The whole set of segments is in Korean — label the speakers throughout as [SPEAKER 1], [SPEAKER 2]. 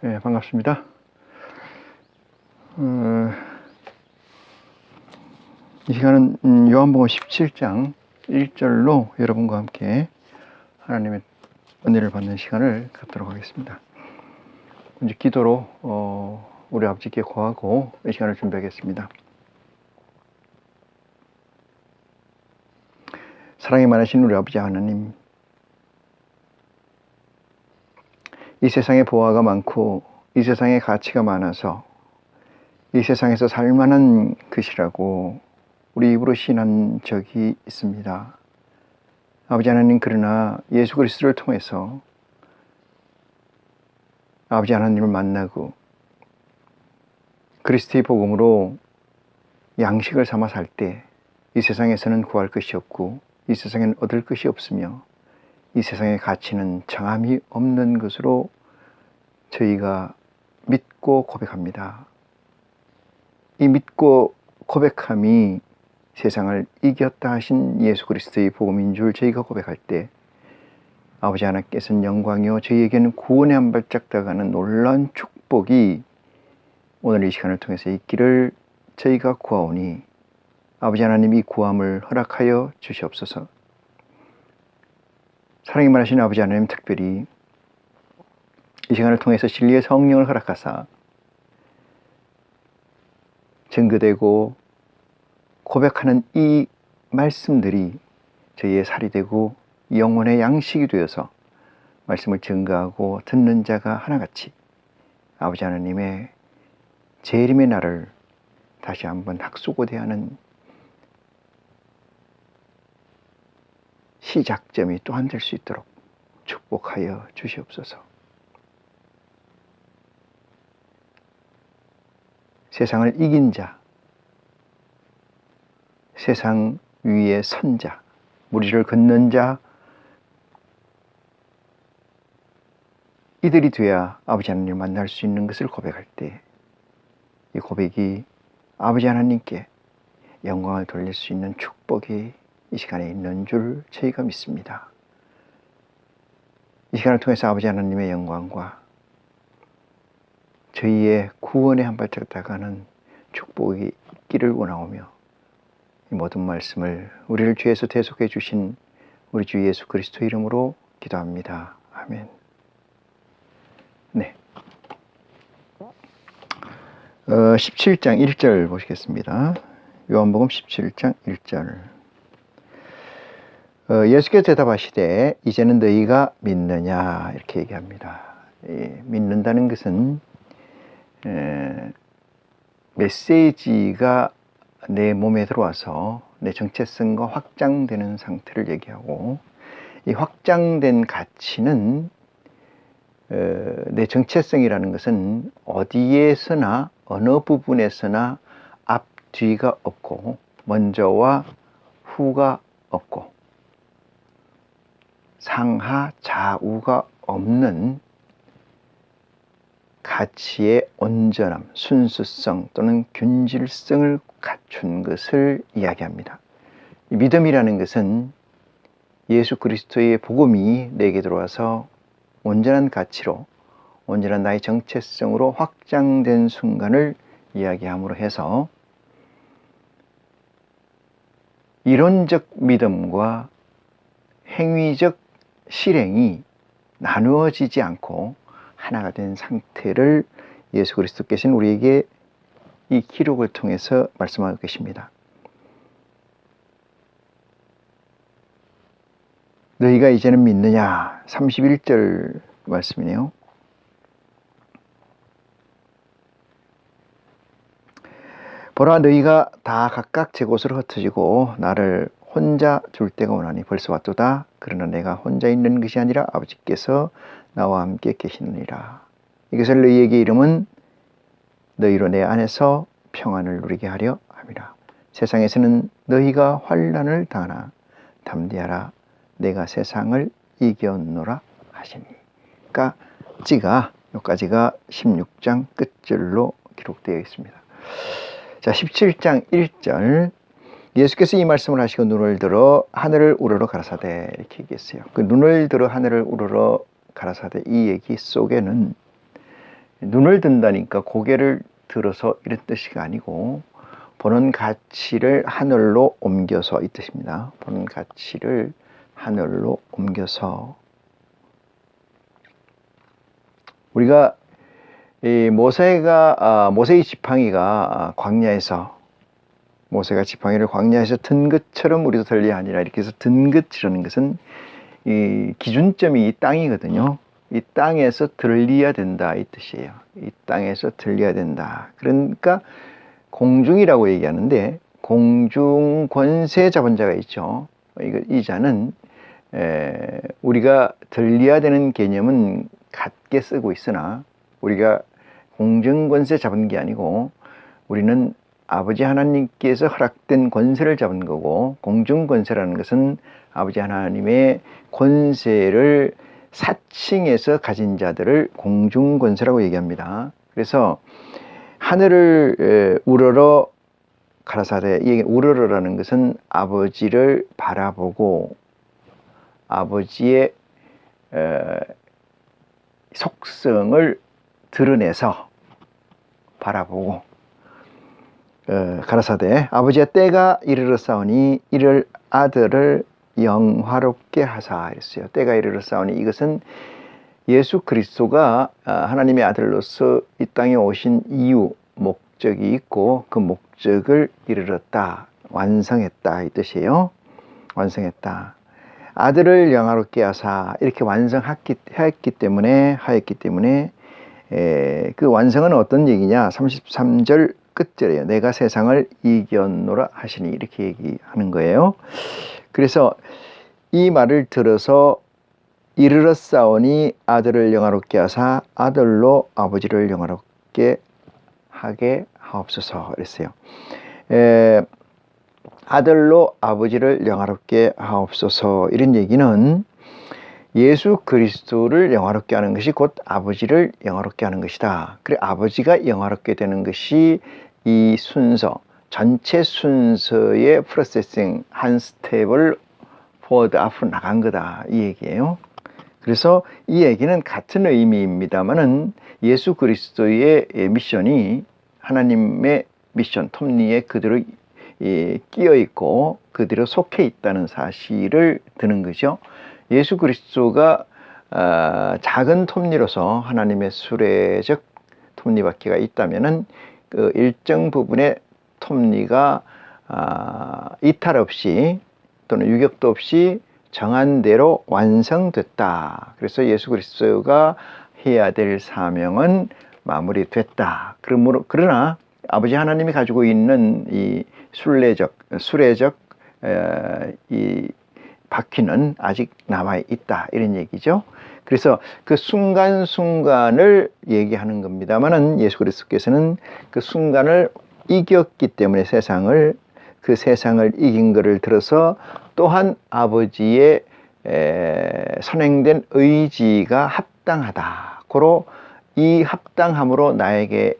[SPEAKER 1] 네, 반갑습니다. 이 시간은 요한복음 17장 1절로 여러분과 함께 하나님의 은혜를 받는 시간을 갖도록 하겠습니다. 먼저 기도로 우리 아버지께 고하고 이 시간을 준비하겠습니다. 사랑이 많으신 우리 아버지 하나님, 이 세상에 보화가 많고 이 세상에 가치가 많아서 이 세상에서 살만한 것이라고 우리 입으로 신한 적이 있습니다. 아버지 하나님, 그러나 예수 그리스도를 통해서 아버지 하나님을 만나고 그리스도의 복음으로 양식을 삼아 살 때 이 세상에서는 구할 것이 없고 이 세상에는 얻을 것이 없으며 이 세상의 가치는 정함이 없는 것으로 저희가 믿고 고백합니다. 이 믿고 고백함이 세상을 이겼다 하신 예수 그리스도의 복음인 줄 저희가 고백할 때 아버지 하나님께서는 영광이요 저희에게는 구원의 한 발짝 다가가는 놀라운 축복이 오늘 이 시간을 통해서 있기를 저희가 구하오니 아버지 하나님, 이 구함을 허락하여 주시옵소서. 사랑이 많으신 아버지 하나님, 특별히 이 시간을 통해서 진리의 성령을 허락하사 증거되고 고백하는 이 말씀들이 저희의 살이 되고 영혼의 양식이 되어서 말씀을 증거하고 듣는 자가 하나같이 아버지 하나님의 재림의 날을 다시 한번 학수고대하는 시작점이 또한 될 수 있도록 축복하여 주시옵소서. 세상을 이긴 자, 세상 위에 선 자, 무리를 걷는 자, 이들이 돼야 아버지 하나님을 만날 수 있는 것을 고백할 때 이 고백이 아버지 하나님께 영광을 돌릴 수 있는 축복이 이 시간에 있는 줄 저희가 믿습니다. 이 시간을 통해서 아버지 하나님의 영광과 저희의 구원에 한 발짝 다가가는 축복이 있기를 원하오며 이 모든 말씀을 우리를 주에서 대속해 주신 우리 주 예수 그리스도 이름으로 기도합니다. 아멘. 네. 17장 1절 보시겠습니다. 요한복음 17장 1절. 예수께서 대답하시되 이제는 너희가 믿느냐 이렇게 얘기합니다. 믿는다는 것은 메시지가 내 몸에 들어와서 내 정체성과 확장되는 상태를 얘기하고, 이 확장된 가치는 내 정체성이라는 것은 어디에서나 어느 부분에서나 앞, 뒤가 없고 먼저와 후가 없고 상하, 좌우가 없는 가치의 온전함, 순수성 또는 균질성을 갖춘 것을 이야기합니다. 믿음이라는 것은 예수 그리스도의 복음이 내게 들어와서 온전한 가치로, 온전한 나의 정체성으로 확장된 순간을 이야기함으로 해서 이론적 믿음과 행위적 실행이 나누어지지 않고 하나가 된 상태를 예수 그리스도께서는 우리에게 이 기록을 통해서 말씀하고 계십니다. 너희가 이제는 믿느냐? 31절 말씀이네요. 보라, 너희가 다 각각 제 곳으로 흩어지고 나를 혼자 둘 때가 오나니 벌써 왔도다. 그러나 내가 혼자 있는 것이 아니라 아버지께서 나와 함께 계시느니라. 이것을 너희에게 이름은 너희로 내 안에서 평안을 누리게 하려 함이라. 세상에서는 너희가 환난을 당하나 담대하라. 내가 세상을 이겼노라 하시니. 여기까지가 16장 끝절로 기록되어 있습니다. 자, 17장 1절. 예수께서 이 말씀을 하시고 눈을 들어 하늘을 우러러 가라사대 이렇게 얘기했어요. 그 눈을 들어 하늘을 우러러 가라사대 이 얘기 속에는 눈을 든다니까 고개를 들어서 이런 뜻이 아니고 보는 가치를 하늘로 옮겨서 이 뜻입니다. 보는 가치를 하늘로 옮겨서. 우리가 이 모세의 지팡이가 광야에서 모세가 지팡이를 광야에서 든 것처럼 우리도 들려야 하니라 이렇게 해서 든 것이라는 것은 이 기준점이 이 땅이거든요. 이 땅에서 들려야 된다 이 뜻이에요. 이 땅에서 들려야 된다. 그러니까 공중이라고 얘기하는데 공중 권세 잡은 자가 있죠. 이 자는 우리가 들려야 되는 개념은 같게 쓰고 있으나 우리가 공중 권세 잡은 게 아니고 우리는 아버지 하나님께서 허락된 권세를 잡은 거고 공중 권세라는 것은 아버지 하나님의 권세를 사칭해서 가진 자들을 공중 권세라고 얘기합니다. 그래서 하늘을 우러러 가라사대, 이 우러러라는 것은 아버지를 바라보고 아버지의 속성을 드러내서 바라보고 가라사대 아버지의 때가 이르렀사오니 이를 아들을 영화롭게 하사 했어요. 때가 이르렀사오니 이것은 예수 그리스도가 하나님의 아들로서 이 땅에 오신 이유, 목적이 있고 그 목적을 이르렀다, 완성했다 이 뜻이에요. 완성했다. 아들을 영화롭게 하사 이렇게 하였기 때문에 그 완성은 어떤 얘기냐? 33절 끝절이에요. 내가 세상을 이겼노라 하시니 이렇게 얘기하는 거예요. 그래서 이 말을 들어서 이르렀사오니 아들을 영화롭게 하사 아들로 아버지를 영화롭게 하게 하옵소서 그랬어요. 아들로 아버지를 영화롭게 하옵소서 이런 얘기는 예수 그리스도를 영화롭게 하는 것이 곧 아버지를 영화롭게 하는 것이다. 그래 아버지가 영화롭게 되는 것이 이 순서, 전체 순서의 프로세싱 한 스텝을 포워드 앞으로 나간 거다 이 얘기예요. 그래서 이 얘기는 같은 의미입니다만은 예수 그리스도의 미션이 하나님의 미션 톱니에 그대로 끼어 있고 그대로 속해 있다는 사실을 드는 거죠. 예수 그리스도가 작은 톱니로서 하나님의 수레적 톱니바퀴가 있다면은 그 일정 부분의 톱니가 이탈 없이 또는 유격도 없이 정한 대로 완성됐다. 그래서 예수 그리스도가 해야 될 사명은 마무리됐다. 그러나 아버지 하나님이 가지고 있는 이 수레적 이 바퀴는 아직 남아 있다 이런 얘기죠. 그래서 그 순간순간을 얘기하는 겁니다만은 예수 그리스도께서는 그 순간을 이겼기 때문에 그 세상을 이긴 것을 들어서 또한 아버지의 선행된 의지가 합당하다. 고로 이 합당함으로 나에게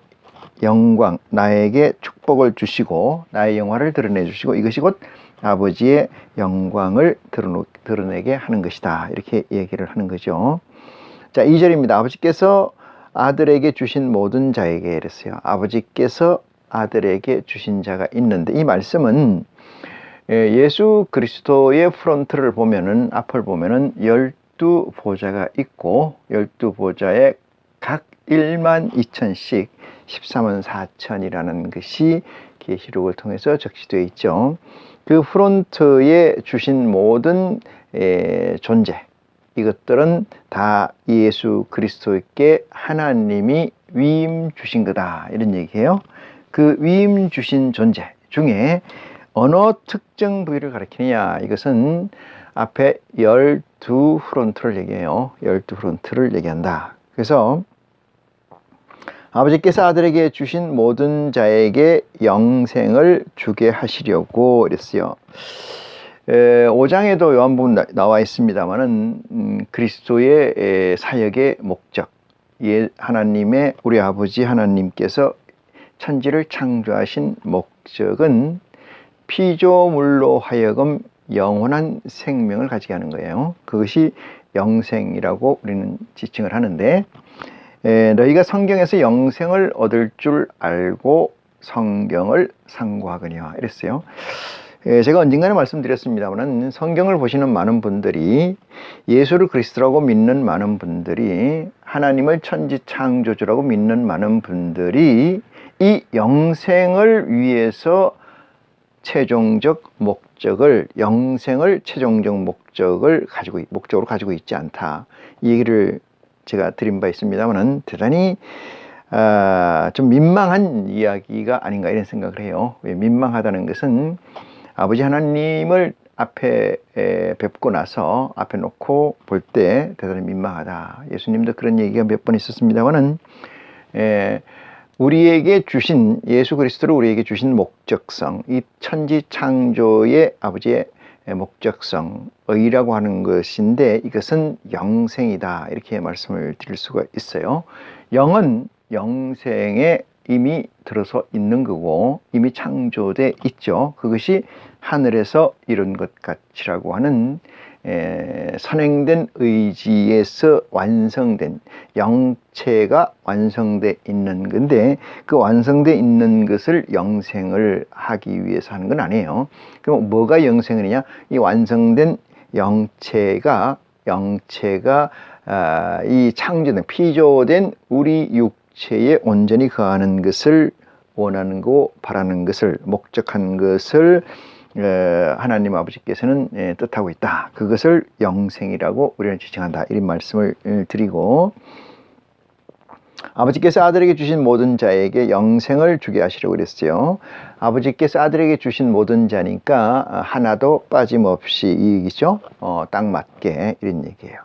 [SPEAKER 1] 영광, 나에게 축복을 주시고 나의 영화를 드러내 주시고 이것이 곧 아버지의 영광을 드러내게 하는 것이다. 이렇게 얘기를 하는 거죠. 자, 2절입니다. 아버지께서 아들에게 주신 모든 자에게 이랬어요. 아버지께서 아들에게 주신 자가 있는데 이 말씀은 예수 그리스도의 프론트를 보면은 앞을 보면은 12보좌가 있고 12보좌에 각 1만 2천씩 14만 4천이라는 것이 계시록을 통해서 적시되어 있죠. 그 프론트에 주신 모든 존재 이것들은 다 예수 그리스도께 하나님이 위임 주신 거다 이런 얘기예요. 그 위임 주신 존재 중에 어느 특정 부위를 가리키느냐 이것은 앞에 12프론트를 얘기해요. 12프론트를 얘기한다. 그래서 아버지께서 아들에게 주신 모든 자에게 영생을 주게 하시려고 그랬어요. 5장에도 요한복음 나와 있습니다만은 그리스도의 사역의 목적, 하나님의 우리 아버지 하나님께서 천지를 창조하신 목적은 피조물로 하여금 영원한 생명을 가지게 하는 거예요. 그것이 영생이라고 우리는 지칭을 하는데 너희가 성경에서 영생을 얻을 줄 알고 성경을 상고하거니와 이랬어요. 제가 언젠가는 말씀드렸습니다만 성경을 보시는 많은 분들이 예수를 그리스도라고 믿는 많은 분들이 하나님을 천지 창조주라고 믿는 많은 분들이 이 영생을 위해서 영생을 최종적 목적으로 가지고 있지 않다. 이 얘기를 제가 드린 바 있습니다만은 대단히 좀 민망한 이야기가 아닌가 이런 생각을 해요. 왜 민망하다는 것은 아버지 하나님을 앞에 뵙고 나서 앞에 놓고 볼 때 대단히 민망하다. 예수님도 그런 얘기가 몇 번 있었습니다만은 예수 그리스도를 우리에게 주신 목적성, 이 천지 창조의 아버지의 목적성이라고 하는 것인데 이것은 영생이다. 이렇게 말씀을 드릴 수가 있어요. 영은 영생에 이미 들어서 있는 거고 이미 창조돼 있죠. 그것이 하늘에서 이룬 것 같이라고 하는 선행된 의지에서 완성된 영체가 완성돼 있는 건데 그 완성돼 있는 것을 영생을 하기 위해서 하는 건 아니에요. 그럼 뭐가 영생이냐? 이 완성된 영체가 이 창조된 피조된 우리 육체에 온전히 거하는 것을 원하는 거 바라는 것을 목적한 것을 하나님 아버지께서는 뜻하고 있다. 그것을 영생이라고 우리는 지칭한다. 이런 말씀을 드리고 아버지께서 아들에게 주신 모든 자에게 영생을 주게 하시려고 그랬어요. 아버지께서 아들에게 주신 모든 자니까 하나도 빠짐없이 이 얘기죠. 딱 맞게 이런 얘기예요.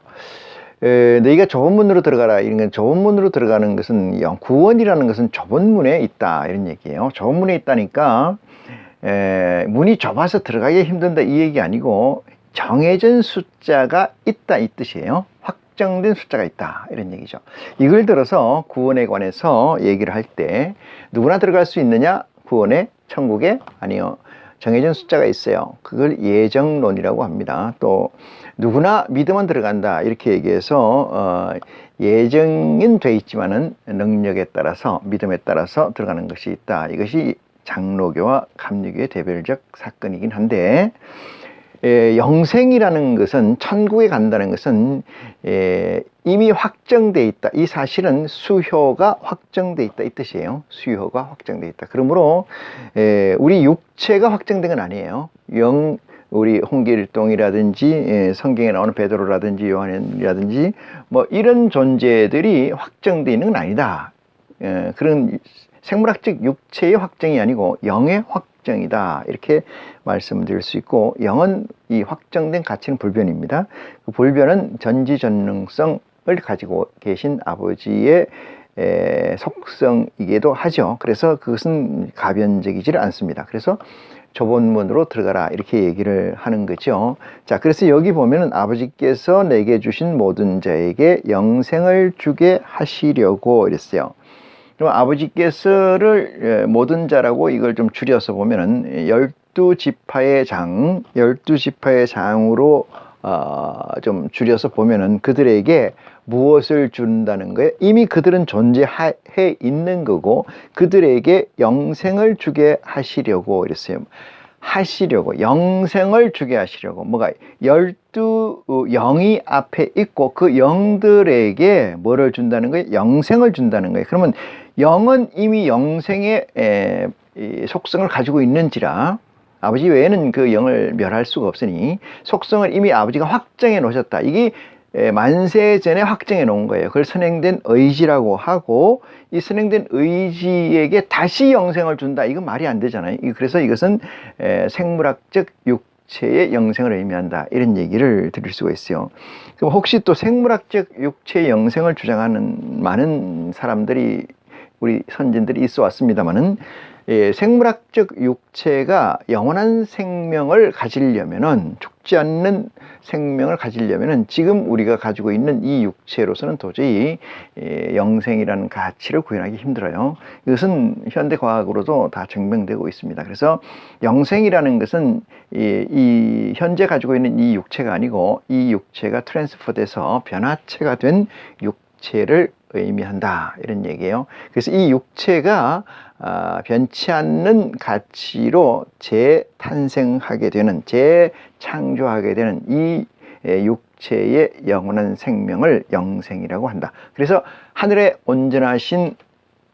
[SPEAKER 1] 너희가 좁은 문으로 들어가라. 이런 건 좁은 문으로 들어가는 것은 구원이라는 것은 좁은 문에 있다. 이런 얘기예요. 좁은 문에 있다니까 문이 좁아서 들어가기 힘든다 이 얘기 아니고 정해진 숫자가 있다 이 뜻이에요. 확정된 숫자가 있다 이런 얘기죠. 이걸 들어서 구원에 관해서 얘기를 할 때 누구나 들어갈 수 있느냐? 구원에 천국에? 아니요. 정해진 숫자가 있어요. 그걸 예정론이라고 합니다. 또 누구나 믿으면 들어간다 이렇게 얘기해서 예정은 돼 있지만은 능력에 따라서 믿음에 따라서 들어가는 것이 있다. 이것이 장로교와 감리교의 대별적 사건이긴 한데 영생이라는 것은 천국에 간다는 것은 이미 확정돼 있다. 이 사실은 수효가 확정돼 있다 이 뜻이에요. 수효가 확정돼 있다. 그러므로 우리 육체가 확정된 건 아니에요. 우리 홍길동이라든지 성경에 나오는 베드로라든지 요한이라든지 뭐 이런 존재들이 확정돼 있는 건 아니다. 그런 생물학적 육체의 확정이 아니고 영의 확정이다. 이렇게 말씀드릴 수 있고 영은 이 확정된 가치는 불변입니다. 그 불변은 전지전능성을 가지고 계신 아버지의 속성이기도 하죠. 그래서 그것은 가변적이지 않습니다. 그래서 좁은 문으로 들어가라 이렇게 얘기를 하는 거죠. 자, 그래서 여기 보면은 아버지께서 내게 주신 모든 자에게 영생을 주게 하시려고 이랬어요. 그럼 아버지께서를 모든 자라고 이걸 좀 줄여서 보면은 12지파의 장으로 좀 줄여서 보면은 그들에게 무엇을 준다는 거예요? 이미 그들은 존재해 있는 거고 그들에게 영생을 주게 하시려고 이랬어요. 영생을 주게 하시려고. 뭐가 12영이 앞에 있고 그 영들에게 뭐를 준다는 거예요? 영생을 준다는 거예요. 그러면 영은 이미 영생의 속성을 가지고 있는지라 아버지 외에는 그 영을 멸할 수가 없으니 속성을 이미 아버지가 확정해 놓으셨다. 이게 만세 전에 확정해 놓은 거예요. 그걸 선행된 의지라고 하고 이 선행된 의지에게 다시 영생을 준다. 이건 말이 안 되잖아요. 그래서 이것은 생물학적 육체의 영생을 의미한다. 이런 얘기를 드릴 수가 있어요. 그럼 혹시 또 생물학적 육체의 영생을 주장하는 많은 사람들이 우리 선진들이 있어 왔습니다만은 생물학적 육체가 영원한 생명을 가지려면은 죽지 않는 생명을 가지려면은 지금 우리가 가지고 있는 이 육체로서는 도저히 영생이라는 가치를 구현하기 힘들어요. 이것은 현대 과학으로도 다 증명되고 있습니다. 그래서 영생이라는 것은 이 현재 가지고 있는 이 육체가 아니고 이 육체가 트랜스퍼돼서 변화체가 된 육체를 의미한다 이런 얘기예요. 그래서 이 육체가 변치 않는 가치로 재탄생하게 되는, 재창조하게 되는 이 육체의 영원한 생명을 영생이라고 한다. 그래서 하늘에 온전하신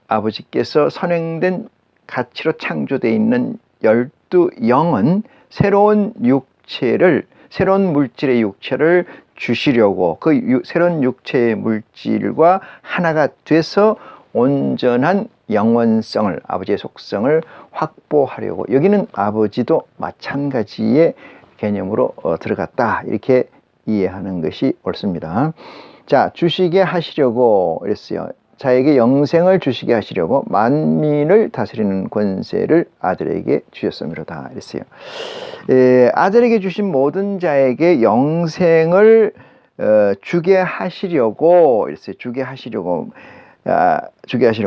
[SPEAKER 1] 아버지께서 선행된 가치로 창조되어 있는 12영은 새로운 육체를, 새로운 물질의 육체를 주시려고 그 새로운 육체의 물질과 하나가 돼서 온전한 영원성을, 아버지의 속성을 확보하려고, 여기는 아버지도 마찬가지의 개념으로 들어갔다 이렇게 이해하는 것이 옳습니다. 자, 주시게 하시려고 그랬어요. 자에게 영생을 주시게 하시려고 만민을 다스리는 권세를 아들에게 주셨음이로다 이랬어요. 아들에게 주신 모든 자에게 영생을 주게 하시려고 이랬어요. 주게 하시려고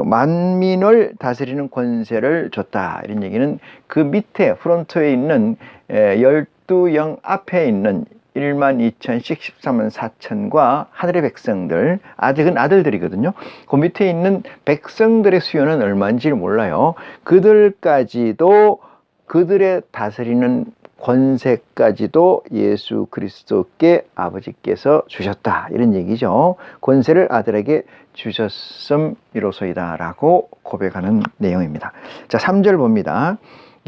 [SPEAKER 1] 만민을 다스리는 권세를 줬다 이런 얘기는 그 밑에 프론트에 있는 12영 앞에 있는 12,000씩 13만 4천과 하늘의 백성들, 아직은 아들들이거든요. 그 밑에 있는 백성들의 수요는 얼마인지 몰라요. 그들까지도, 그들의 다스리는 권세까지도 예수 그리스도께 아버지께서 주셨다 이런 얘기죠. 권세를 아들에게 주셨음이로소이다 라고 고백하는 내용입니다. 자, 3절 봅니다.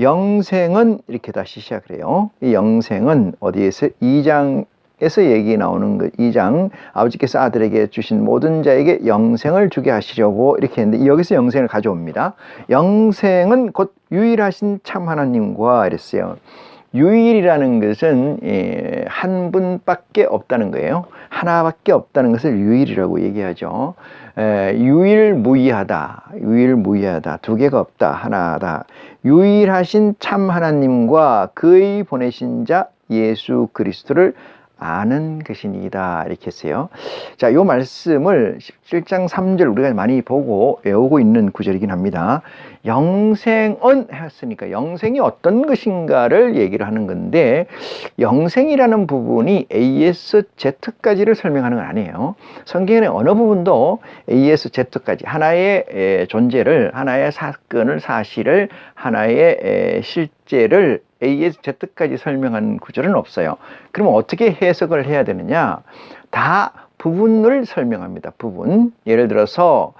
[SPEAKER 1] 영생은 이렇게 다시 시작을 해요. 이 영생은 어디에서? 2장에서 얘기 나오는 것. 2장 아버지께서 아들에게 주신 모든 자에게 영생을 주게 하시려고 이렇게 했는데 여기서 영생을 가져옵니다. 영생은 곧 유일하신 참 하나님과 이랬어요. 유일이라는 것은 한 분밖에 없다는 거예요. 하나밖에 없다는 것을 유일이라고 얘기하죠. 유일무이하다, 유일무이하다, 두 개가 없다, 하나다. 유일하신 참 하나님과 그의 보내신 자 예수 그리스도를 아는 것이니이다 이렇게 했어요. 자, 이 말씀을 17장 3절 우리가 많이 보고 외우고 있는 구절이긴 합니다. 영생은 했으니까 영생이 어떤 것인가를 얘기를 하는 건데, 영생이라는 부분이 ASZ까지를 설명하는 건 아니에요. 성경의 어느 부분도 ASZ까지 하나의 존재를, 하나의 사건을, 사실을, 하나의 실제를 ASZ까지 설명하는 구절은 없어요. 그럼 어떻게 해석을 해야 되느냐? 다 부분을 설명합니다. 부분. 예를 들어서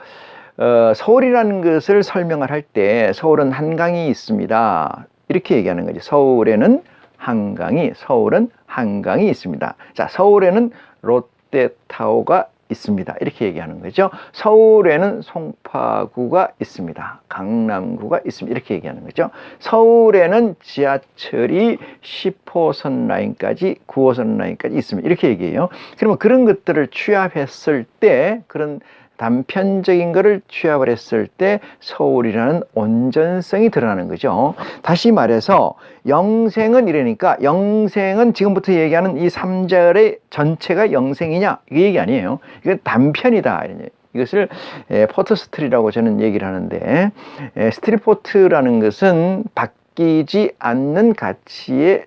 [SPEAKER 1] 서울이라는 것을 설명을 할 때 서울은 한강이 있습니다 이렇게 얘기하는 거죠. 서울은 한강이 있습니다. 자, 서울에는 롯데타워가 있습니다 이렇게 얘기하는 거죠. 서울에는 송파구가 있습니다, 강남구가 있습니다 이렇게 얘기하는 거죠. 서울에는 지하철이 10호선 라인까지 9호선 라인까지 있습니다 이렇게 얘기해요. 그러면 그런 것들을 취합했을 때, 그런 단편적인 것을 취합을 했을 때 서울이라는 온전성이 드러나는 거죠. 다시 말해서 영생은 이러니까, 영생은 지금부터 얘기하는 이 3절의 전체가 영생이냐 이 얘기 아니에요. 이건 단편이다 이런 얘기. 이것을 포트스트리라고 저는 얘기를 하는데, 스트리포트라는 것은 바뀌지 않는 가치의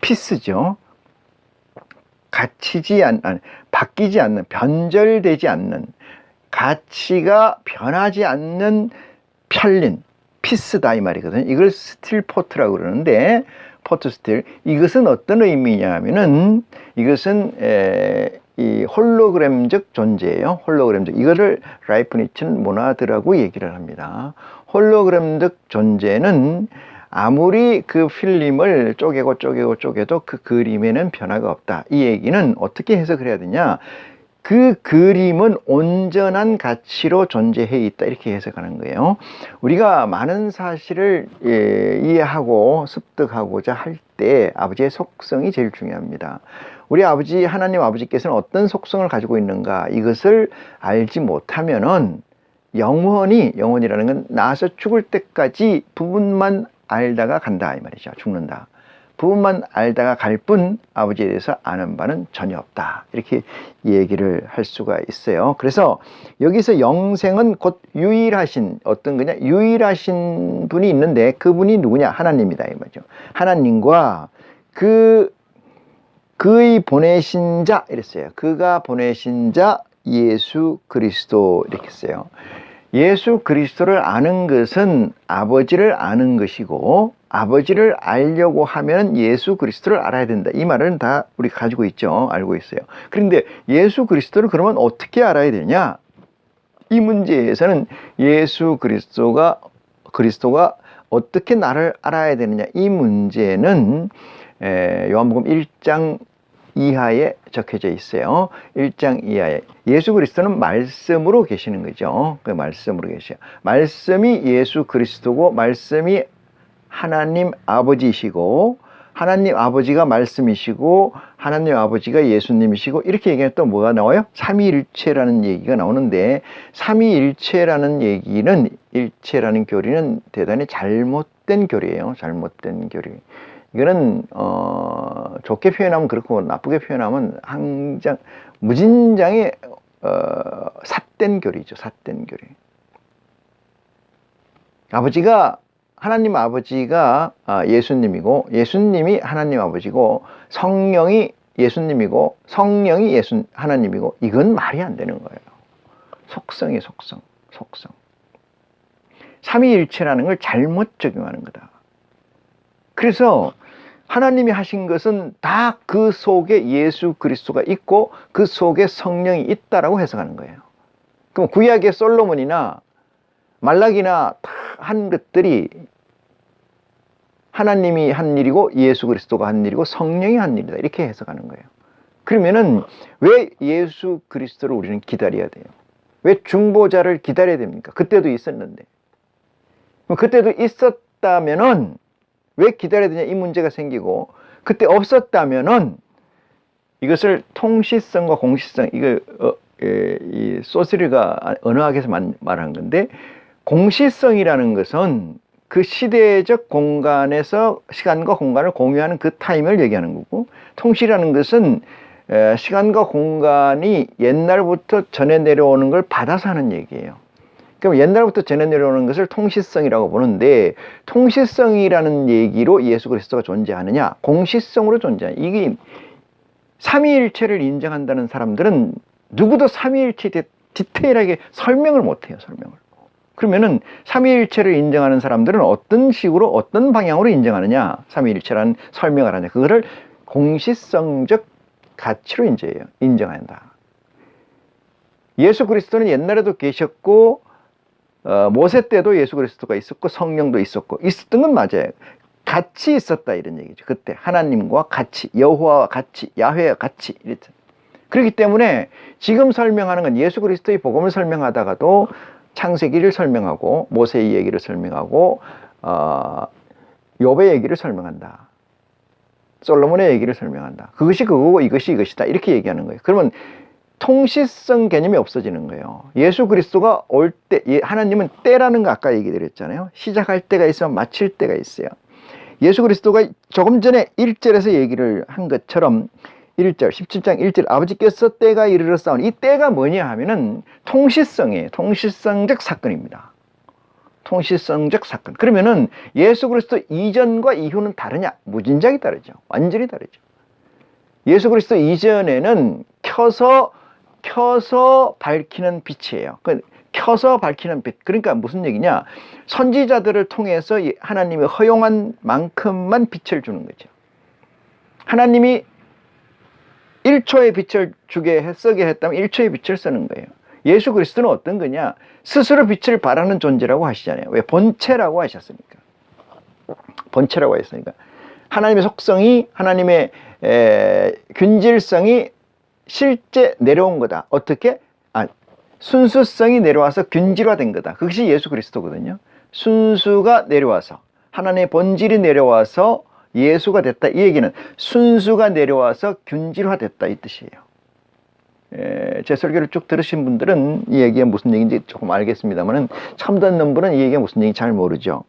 [SPEAKER 1] 피스죠. 바뀌지 않는, 변절되지 않는, 가치가 변하지 않는 편린, 피스다 이 말이거든요. 이걸 스틸포트라고 그러는데, 포트스틸, 이것은 어떤 의미냐면은 이것은 이 홀로그램적 존재예요. 홀로그램적. 이거를 라이프니츠는 모나드라고 얘기를 합니다. 홀로그램적 존재는 아무리 그 필름을 쪼개도 그 그림에는 변화가 없다. 이 얘기는 어떻게 해석을 해야 되냐? 그 그림은 온전한 가치로 존재해 있다 이렇게 해석하는 거예요. 우리가 많은 사실을 이해하고 습득하고자 할 때 아버지의 속성이 제일 중요합니다. 우리 아버지, 하나님 아버지께서는 어떤 속성을 가지고 있는가, 이것을 알지 못하면은 영원이라는 건 나서 죽을 때까지 부분만 알다가 간다 이 말이죠. 죽는다. 부분만 알다가 갈 뿐 아버지에 대해서 아는 바는 전혀 없다. 이렇게 얘기를 할 수가 있어요. 그래서 여기서 영생은 곧 유일하신, 어떤 거냐? 유일하신 분이 있는데 그분이 누구냐? 하나님이다 이 말이죠. 하나님과 그 그의 보내신 자 이랬어요. 그가 보내신 자 예수 그리스도 이렇게 했어요. 예수 그리스도를 아는 것은 아버지를 아는 것이고 아버지를 알려고 하면 예수 그리스도를 알아야 된다. 이 말은 다 우리 가지고 있죠. 알고 있어요. 그런데 예수 그리스도를 그러면 어떻게 알아야 되냐? 이 문제에서는 예수 그리스도가 어떻게 나를 알아야 되느냐? 이 문제는 요한복음 1장 이하에 적혀져 있어요. 1장 이하에. 예수 그리스도는 말씀으로 계시는 거죠. 그 말씀으로 계셔요. 말씀이 예수 그리스도고 말씀이 하나님 아버지이시고 하나님 아버지가 말씀이시고 하나님 아버지가 예수님이시고 이렇게 얘기하면 또 뭐가 나와요? 삼위일체라는 얘기가 나오는데 삼위일체라는 얘기는 일체라는 교리는 대단히 잘못된 교리예요. 잘못된 교리. 이거는 좋게 표현하면 그렇고 나쁘게 표현하면 항상 무진장의 삿된 교리죠. 삿된 교리. 하나님 아버지가 예수님이고 예수님이 하나님 아버지고 성령이 예수님이고 성령이 하나님이고 이건 말이 안 되는 거예요. 속성이에요. 속성. 삼위일체라는 걸 잘못 적용하는 거다. 그래서 하나님이 하신 것은 다 그 속에 예수 그리스도가 있고 그 속에 성령이 있다라고 해석하는 거예요. 그럼 구약의 솔로몬이나 말라기나 다 한 것들이 하나님이 한 일이고 예수 그리스도가 한 일이고 성령이 한 일이다. 이렇게 해석하는 거예요. 그러면은 왜 예수 그리스도를 우리는 기다려야 돼요? 왜 중보자를 기다려야 됩니까? 그때도 있었는데. 그때도 있었다면은 왜 기다려야 되냐 이 문제가 생기고 그때 없었다면은 이것을 통시성과 공시성 이 소스리가 언어학에서 말한 건데 공시성이라는 것은 그 시대적 공간에서 시간과 공간을 공유하는 그 타임을 얘기하는 거고 통시라는 것은 시간과 공간이 옛날부터 전해 내려오는 걸 받아서 하는 얘기예요. 그럼 옛날부터 전해 내려오는 것을 통시성이라고 보는데 통시성이라는 얘기로 예수 그리스도가 존재하느냐 공시성으로 존재하느냐 이게 삼위일체를 인정한다는 사람들은 누구도 삼위일체에 대해 디테일하게 설명을 못해요. 설명을. 그러면은 삼위일체를 인정하는 사람들은 어떤 식으로 어떤 방향으로 인정하느냐 삼위일체라는 설명을 하냐 그거를 공시성적 가치로 인정한다. 예수 그리스도는 옛날에도 계셨고 모세 때도 예수 그리스도가 있었고 성령도 있었고 있었던 건 맞아요. 같이 있었다 이런 얘기죠. 그때 하나님과 같이 여호와와 같이 야훼와 같이 이랬죠. 그렇기 때문에 지금 설명하는 건 예수 그리스도의 복음을 설명하다가도 창세기를 설명하고 모세의 얘기를 설명하고 욥의 얘기를 설명한다. 솔로몬의 얘기를 설명한다. 그것이 그거고 이것이 이것이다. 이렇게 얘기하는 거예요. 그러면 통시성 개념이 없어지는 거예요. 예수 그리스도가 올 때, 하나님은 때라는 거 아까 얘기 드렸잖아요. 시작할 때가 있어 마칠 때가 있어요. 예수 그리스도가 조금 전에 1절에서 얘기를 한 것처럼 1절, 17장 1절 아버지께서 때가 이르렀사오니 이 때가 뭐냐 하면은 통시성이에요. 통시성적 사건입니다. 통시성적 사건. 그러면은 예수 그리스도 이전과 이후는 다르냐? 무진장이 다르죠. 완전히 다르죠. 예수 그리스도 이전에는 켜서 밝히는 빛이에요. 켜서 밝히는 빛. 그러니까 무슨 얘기냐? 선지자들을 통해서 하나님이 허용한 만큼만 빛을 주는 거죠. 하나님이 1초의 빛을 쓰게 했다면 1초의 빛을 쓰는 거예요. 예수 그리스도는 어떤 거냐? 스스로 빛을 발하는 존재라고 하시잖아요. 왜? 본체라고 하셨으니까. 본체라고 하셨으니까. 하나님의 속성이, 하나님의 균질성이 실제 내려온 거다. 어떻게? 순수성이 내려와서 균질화된 거다. 그것이 예수 그리스도거든요. 순수가 내려와서, 하나님의 본질이 내려와서 예수가 됐다. 이 얘기는 순수가 내려와서 균질화됐다 이 뜻이에요. 제 설교를 쭉 들으신 분들은 이 얘기가 무슨 얘기인지 조금 알겠습니다만 처음 듣는 분은 이 얘기가 무슨 얘기인지 잘 모르죠.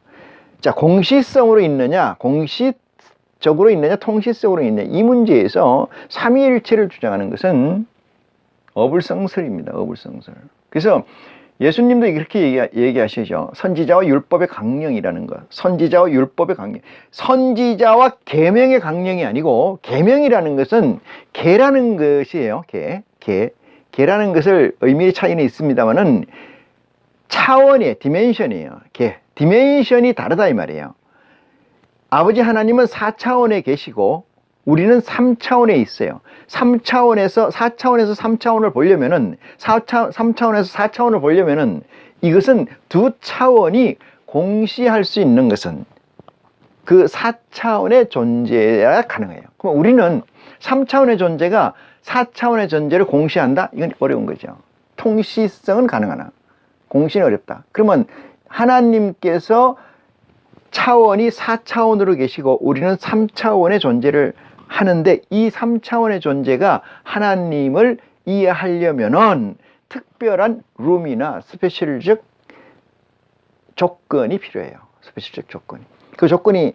[SPEAKER 1] 자, 공시성으로 있느냐, 공시적으로 있느냐, 통시성으로 있느냐 이 문제에서 삼위일체를 주장하는 것은 어불성설입니다. 어불성설. 그래서 예수님도 이렇게 얘기하시죠. 선지자와 율법의 강령이라는 것. 선지자와 율법의 강령. 선지자와 계명의 강령이 아니고, 계명이라는 것은 계라는 것이에요. 계라는 것을 의미의 차이는 있습니다만은 차원의 디멘션이에요. 디멘션이 다르다 이 말이에요. 아버지 하나님은 4차원에 계시고 우리는 3차원에 있어요. 4차원에서 3차원을 보려면은 3차원에서 4차원을 보려면은 이것은 두 차원이 공시할 수 있는 것은 그 4차원의 존재야 가능해요. 그럼 우리는 3차원의 존재가 4차원의 존재를 공시한다? 이건 어려운 거죠. 통시성은 가능하나 공시는 어렵다. 그러면 하나님께서 차원이 4차원으로 계시고 우리는 3차원의 존재를 하는데, 이 3차원의 존재가 하나님을 이해하려면은 특별한 룸이나 스페셜적 조건이 필요해요. 스페셜적 조건이. 그 조건이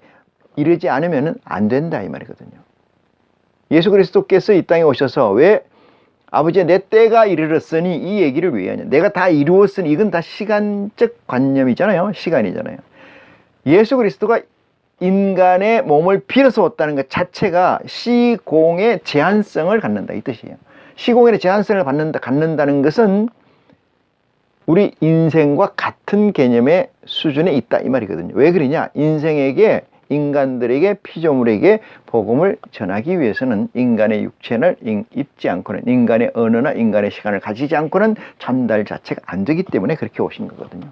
[SPEAKER 1] 이르지 않으면 안 된다 이 말이거든요. 예수 그리스도께서 이 땅에 오셔서 왜 아버지의 내 때가 이르렀으니 이 얘기를 왜 하냐. 내가 다 이루었으니, 이건 다 시간적 관념이잖아요. 시간이잖아요. 예수 그리스도가 인간의 몸을 빌어서 왔다는 것 자체가 시공의 제한성을 갖는다 이 뜻이에요. 시공의 제한성을 갖는다는 것은 우리 인생과 같은 개념의 수준에 있다 이 말이거든요. 왜 그러냐? 인간들에게 피조물에게 복음을 전하기 위해서는 인간의 육체를 입지 않고는, 인간의 언어나 인간의 시간을 가지지 않고는 전달 자체가 안 되기 때문에 그렇게 오신 거거든요.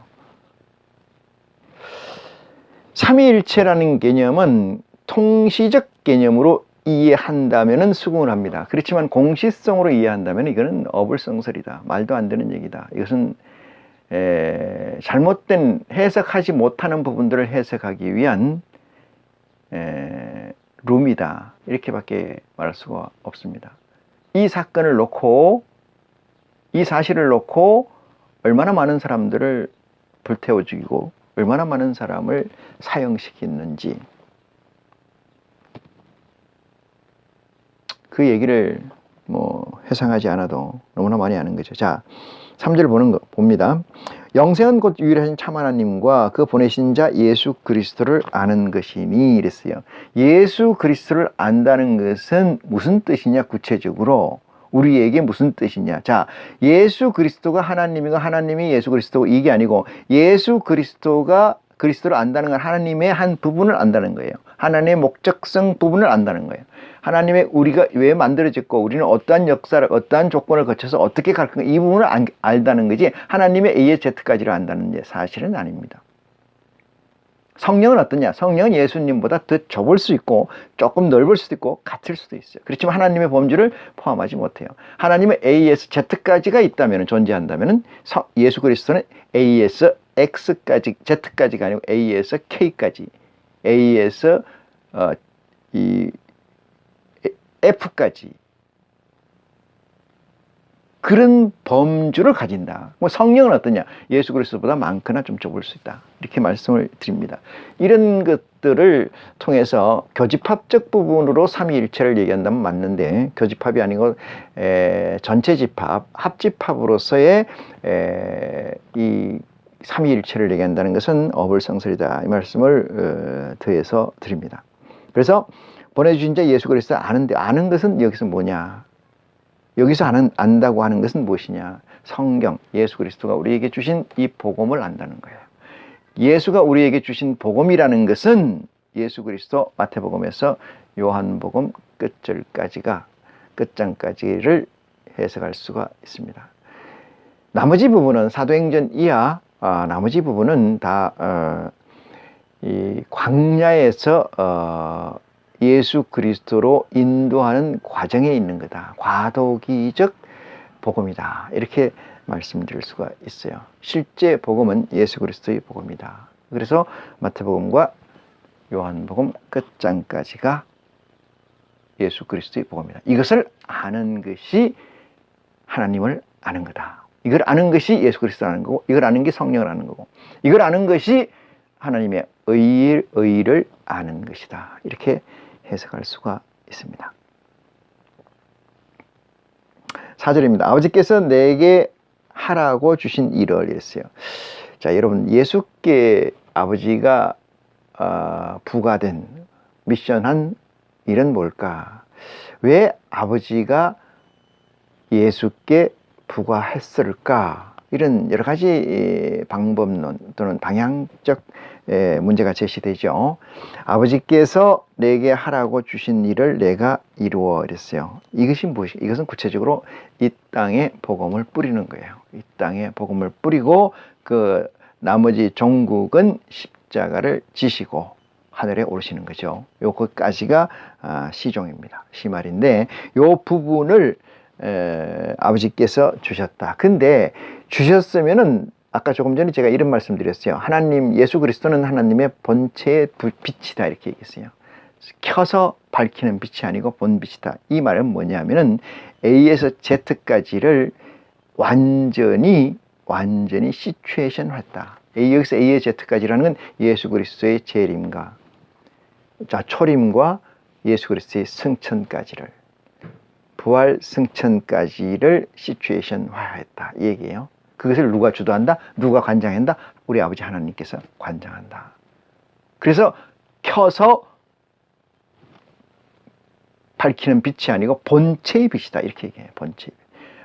[SPEAKER 1] 삼위일체라는 개념은 통시적 개념으로 이해한다면 수긍을 합니다. 그렇지만 공시성으로 이해한다면 이거는 어불성설이다. 말도 안 되는 얘기다. 이것은 잘못된 해석하지 못하는 부분들을 해석하기 위한 룸이다. 이렇게밖에 말할 수가 없습니다. 이 사건을 놓고, 이 사실을 놓고 얼마나 많은 사람들을 불태워 죽이고 얼마나 많은 사람을 사형시켰는지, 그 얘기를 회상하지 않아도 너무나 많이 아는 거죠. 자, 3절 봅니다. 영생은 곧 유일하신 참 하나님과 그 보내신 자 예수 그리스도를 아는 것이니 이랬어요. 예수 그리스도를 안다는 것은 무슨 뜻이냐? 구체적으로 우리에게 무슨 뜻이냐? 자, 예수 그리스도가 하나님이고 하나님이 예수 그리스도고 이게 아니고, 예수 그리스도가 그리스도를 안다는 건 하나님의 한 부분을 안다는 거예요. 하나님의 목적성 부분을 안다는 거예요. 하나님의 우리가 왜 만들어졌고 우리는 어떠한 역사를, 어떠한 조건을 거쳐서 어떻게 갈 건가, 이 부분을 알다는 거지 하나님의 A에 Z까지를 안다는 사실은 아닙니다. 성령은 어떠냐? 성령은 예수님보다 더 좁을 수 있고 조금 넓을 수도 있고 같을 수도 있어요. 그렇지만 하나님의 범주를 포함하지 못해요. 하나님의 A에서 Z까지가 있다면, 존재한다면 예수 그리스도는 A에서 X까지, Z까지가 아니고 A에서 K까지, A에서 F까지 그런 범주를 가진다. 성령은 어떠냐? 예수 그리스도보다 많거나 좀 좁을 수 있다. 이렇게 말씀을 드립니다. 이런 것들을 통해서 교집합적 부분으로 삼위일체를 얘기한다면 맞는데, 교집합이 아니고 전체 집합, 합집합으로서의 이 삼위일체를 얘기한다는 것은 어불성설이다. 이 말씀을 더해서 드립니다. 그래서 보내주신 자 예수 그리스도 아는데, 아는 것은 여기서 뭐냐? 여기서 안다고 하는 것은 무엇이냐? 성경, 예수 그리스도가 우리에게 주신 이 복음을 안다는 거예요. 예수가 우리에게 주신 복음이라는 것은 예수 그리스도 마태복음에서 요한복음 끝장까지를 해석할 수가 있습니다. 나머지 부분은 사도행전 이하, 나머지 부분은 다 이 광야에서 예수 그리스도로 인도하는 과정에 있는 거다. 과도기적 복음이다. 이렇게 말씀드릴 수가 있어요. 실제 복음은 예수 그리스도의 복음이다. 그래서 마태복음과 요한복음 끝장까지가 예수 그리스도의 복음이다. 이것을 아는 것이 하나님을 아는 거다. 이걸 아는 것이 예수 그리스도를 아는 거고, 이걸 아는 게 성령을 아는 거고, 이걸 아는 것이 하나님의 의를 아는 것이다. 이렇게 해석할 수가 있습니다. 4절입니다. 아버지께서 내게 하라고 주신 일을 이랬어요. 자, 여러분, 예수께 아버지가 부과된 미션한 일은 뭘까? 왜 아버지가 예수께 부과했을까? 이런 여러 가지 방법론 또는 방향적 문제가 제시되죠. 아버지께서 내게 하라고 주신 일을 내가 이루어 이랬어요. 이것이 무엇이? 이것은 구체적으로 이 땅에 복음을 뿌리는 거예요. 이 땅에 복음을 뿌리고 그 나머지 종국은 십자가를 지시고 하늘에 오르시는 거죠. 요것까지가 시종입니다. 시말인데 요 부분을 아버지께서 주셨다. 근데 주셨으면은 아까 조금 전에 제가 이런 말씀 드렸어요. 하나님, 예수 그리스도는 하나님의 본체의 빛이다 이렇게 얘기했어요. 켜서 밝히는 빛이 아니고 본빛이다. 이 말은 뭐냐면은 A에서 Z까지를 완전히 시츄에이션 했다. 여기서 A에서 Z까지라는 건 예수 그리스도의 재림과 초림과 예수 그리스도의 승천까지를, 부활 승천까지를 시츄에이션화했다 이 얘기예요. 그것을 누가 주도한다? 누가 관장한다? 우리 아버지 하나님께서 관장한다. 그래서 켜서 밝히는 빛이 아니고 본체의 빛이다 이렇게 얘기해요. 본체.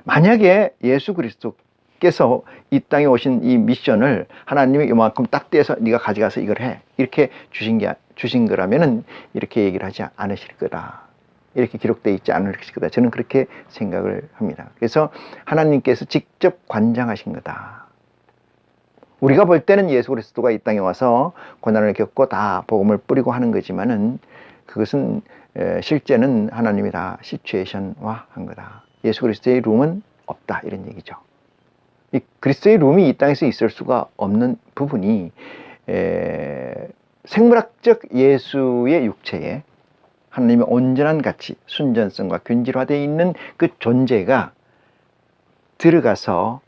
[SPEAKER 1] 만약에 예수 그리스도께서 이 땅에 오신 이 미션을 하나님이 이만큼 딱 떼서 네가 가져가서 이걸 해 이렇게 주신 거라면은 이렇게 얘기를 하지 않으실 거다. 이렇게 기록되어 있지 않을 것이다. 저는 그렇게 생각을 합니다. 그래서 하나님께서 직접 관장하신 거다. 우리가 볼 때는 예수 그리스도가 이 땅에 와서 고난을 겪고 다 복음을 뿌리고 하는 거지만은 그것은 실제는 하나님이 다 시츄에이션화한 거다. 예수 그리스도의 룸은 없다 이런 얘기죠. 이 그리스도의 룸이 이 땅에서 있을 수가 없는 부분이 생물학적 예수의 육체에 하나님의 온전한 가치, 순전성과 균질화되어 있는 그 존재가 들어가서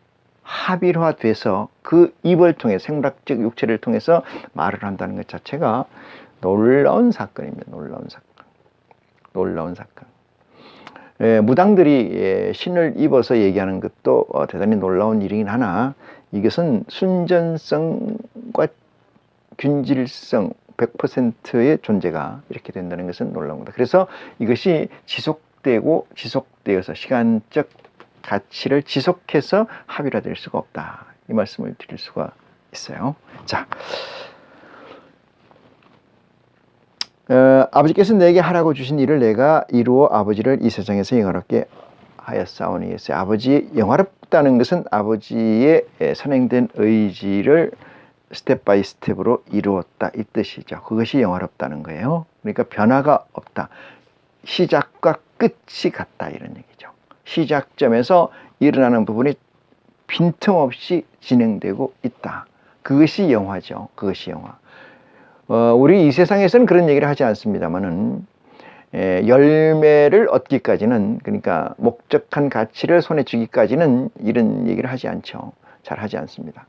[SPEAKER 1] 합일화돼서 그 입을 통해 생물학적 육체를 통해서 말을 한다는 것 자체가 놀라운 사건입니다. 놀라운 사건. 무당들이 신을 입어서 얘기하는 것도 대단히 놀라운 일이긴 하나 이것은 순전성과 균질성 100%의 존재가 이렇게 된다는 것은 놀라운 거다. 그래서 이것이 지속되어서 시간적 가치를 지속해서 합일화될 수가 없다. 이 말씀을 드릴 수가 있어요. 자, 아버지께서 내게 하라고 주신 일을 내가 이루어 아버지를 이 세상에서 영화롭게 하였사오니 했어요. 아버지 영화롭다는 것은 아버지의 선행된 의지를 스텝 바이 스텝으로 이루었다 이 뜻이죠. 그것이 영화롭다는 거예요. 그러니까 변화가 없다. 시작과 끝이 같다 이런 얘기죠. 시작점에서 일어나는 부분이 빈틈없이 진행되고 있다. 그것이 영화죠. 그것이 영화. 우리 이 세상에서는 그런 얘기를 하지 않습니다만은 열매를 얻기까지는 그러니까 목적한 가치를 손에 쥐기까지는 이런 얘기를 하지 않죠. 잘 하지 않습니다.